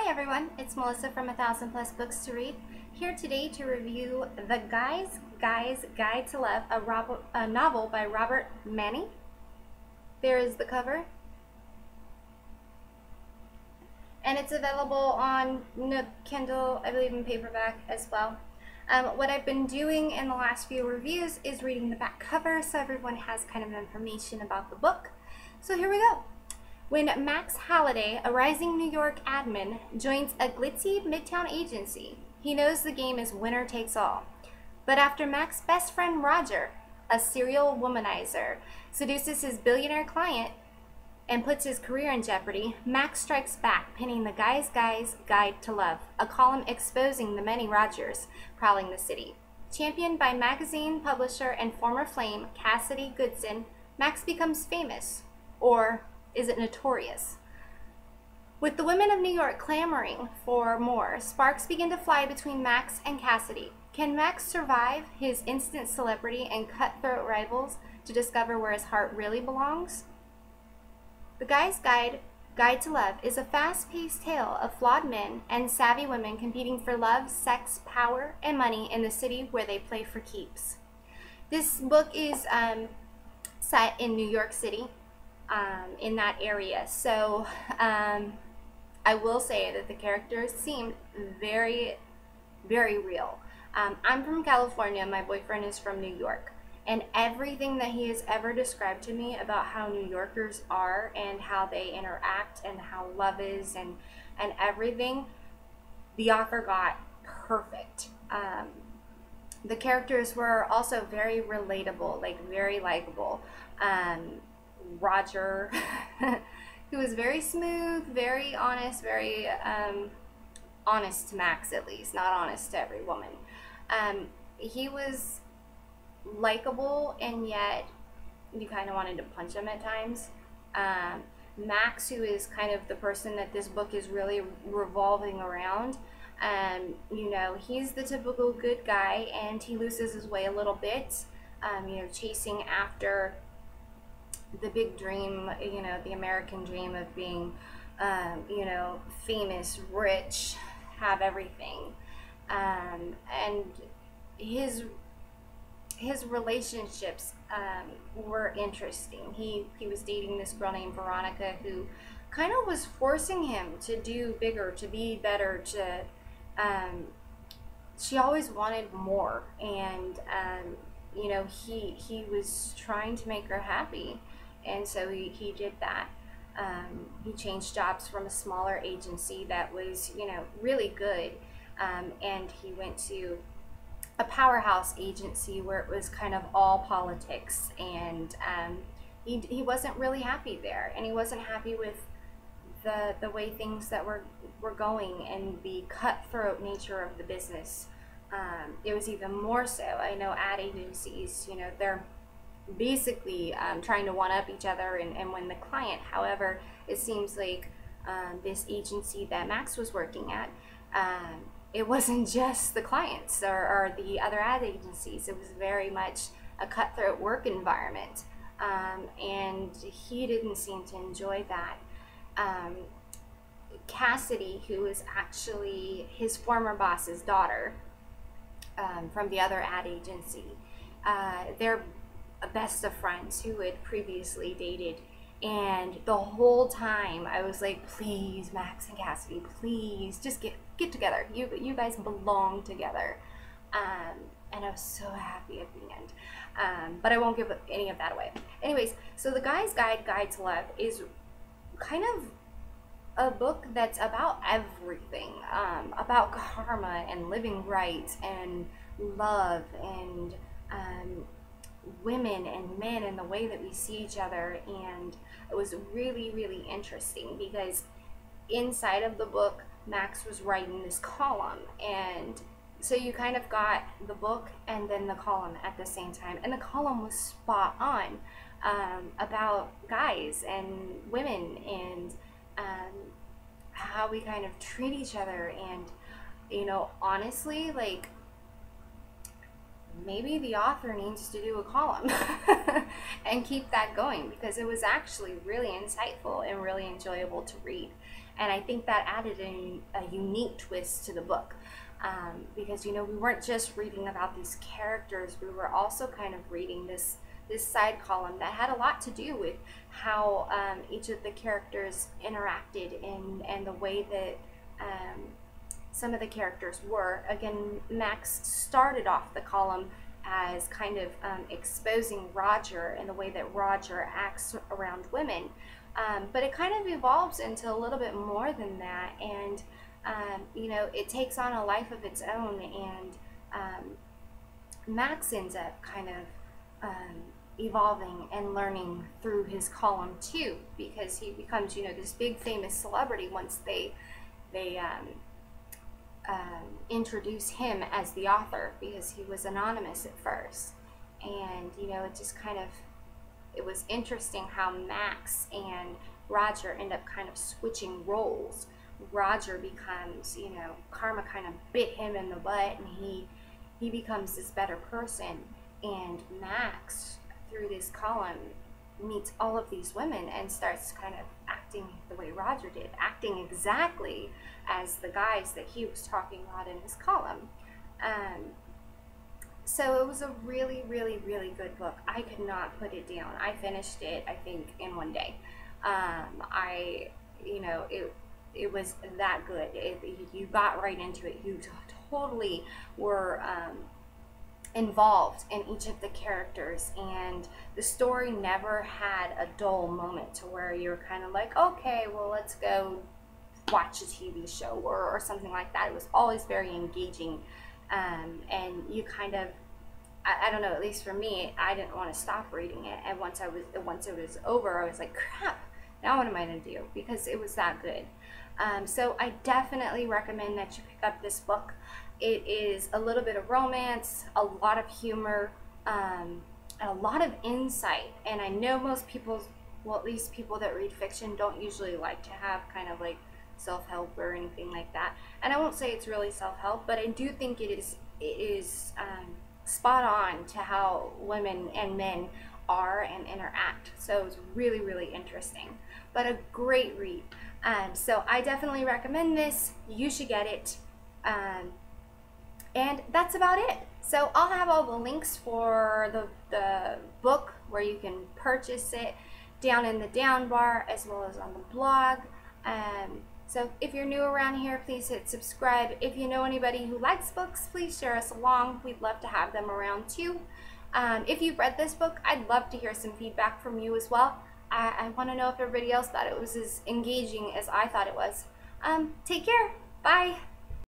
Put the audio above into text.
Hi everyone, it's Melissa from 1000+ Books to Read, here today to review The Guy's Guide to Love, a novel by Robert Manni. There is the cover. And it's available on Nook, Kindle, I believe in paperback as well. What I've been doing in the last few reviews is reading the back cover so everyone has kind of information about the book. So here we go. When Max Halliday, a rising New York admin, joins a glitzy midtown agency, he knows the game is winner takes all. But after Max's best friend Roger, a serial womanizer, seduces his billionaire client and puts his career in jeopardy, Max strikes back, penning The Guy's Guide to Love, a column exposing the many Rogers prowling the city. Championed by magazine publisher and former flame Cassidy Goodson, Max becomes famous, or is it notorious? With the women of New York clamoring for more, sparks begin to fly between Max and Cassidy. Can Max survive his instant celebrity and cutthroat rivals to discover where his heart really belongs? The Guy's Guide to Love is a fast-paced tale of flawed men and savvy women competing for love, sex, power, and money in the city where they play for keeps. This book is set in New York City, in that area. So I will say that the characters seemed very, very real. I'm from California, my boyfriend is from New York, and everything that he has ever described to me about how New Yorkers are and how they interact and how love is and everything, the author got perfect. The characters were also very relatable, like very likable. Roger, who was very smooth, very honest, very honest to Max at least, not honest to every woman. He was likable, and yet you kind of wanted to punch him at times. Max, who is kind of the person that this book is really revolving around, you know, he's the typical good guy, and he loses his way a little bit, you know, chasing after the big dream, you know, the American dream of being, you know, famous, rich, have everything. And his relationships were interesting. He was dating this girl named Veronica who kind of was forcing him to do bigger, to be better, to, she always wanted more. And, you know, he was trying to make her happy. And so he did that. He changed jobs from a smaller agency that was, you know, really good. And he went to a powerhouse agency where it was kind of all politics. And he wasn't really happy there. And he wasn't happy with the way things that were going and the cutthroat nature of the business. It was even more so. I know ad agencies, you know, they're basically trying to one-up each other and win the client. However, it seems like this agency that Max was working at, it wasn't just the clients or the other ad agencies. It was very much a cutthroat work environment, and he didn't seem to enjoy that. Cassidy, who is actually his former boss's daughter from the other ad agency, they're a best of friends who had previously dated, and the whole time I was like, please, Max and Cassidy, please just get together. You guys belong together. And I was so happy at the end. But I won't give any of that away. Anyways, so The Guy's Guide to Love is kind of a book that's about everything, about karma and living right and love and women and men and the way that we see each other. And it was really, really interesting because inside of the book, Max was writing this column, and so you kind of got the book and then the column at the same time, and the column was spot on about guys and women and how we kind of treat each other. And, you know, honestly, like, maybe the author needs to do a column and keep that going, because it was actually really insightful and really enjoyable to read. And I think that added a unique twist to the book. Because, you know, we weren't just reading about these characters, we were also kind of reading this side column that had a lot to do with how each of the characters interacted and the way that some of the characters were. Again, Max started off the column as kind of exposing Roger and the way that Roger acts around women. But it kind of evolves into a little bit more than that, and you know, it takes on a life of its own, and Max ends up kind of evolving and learning through his column too, because he becomes, you know, this big famous celebrity once they introduce him as the author, because he was anonymous at first. And, you know, it just kind of, it was interesting how Max and Roger end up kind of switching roles. Roger becomes, you know, karma kind of bit him in the butt, and he becomes this better person. And Max, through this column, meets all of these women and starts kind of acting the way Roger did, acting exactly as the guys that he was talking about in his column. So it was a really, really, really good book. I could not put it down. I finished it, I think, in one day. You know, it was that good. You got right into it. You totally were involved in each of the characters, and the story never had a dull moment to where you're kind of like, okay, well, let's go watch a TV show or something like that. It was always very engaging, and you kind of, I don't know, at least for me, I didn't want to stop reading it. And once it was over, I was like, crap, now what am I going to do? Because it was that good. So I definitely recommend that you pick up this book. It is a little bit of romance, a lot of humor, and a lot of insight. And I know most people, well, at least people that read fiction, don't usually like to have kind of like self-help or anything like that. And I won't say it's really self-help, but I do think it is spot on to how women and men are and interact. So it was really, really interesting, but a great read. So I definitely recommend this. You should get it. And that's about it. So I'll have all the links for the book where you can purchase it down in the down bar, as well as on the blog. So if you're new around here, please hit subscribe. If you know anybody who likes books, please share us along. We'd love to have them around too. If you've read this book, I'd love to hear some feedback from you as well. I want to know if everybody else thought it was as engaging as I thought it was. Take care. Bye.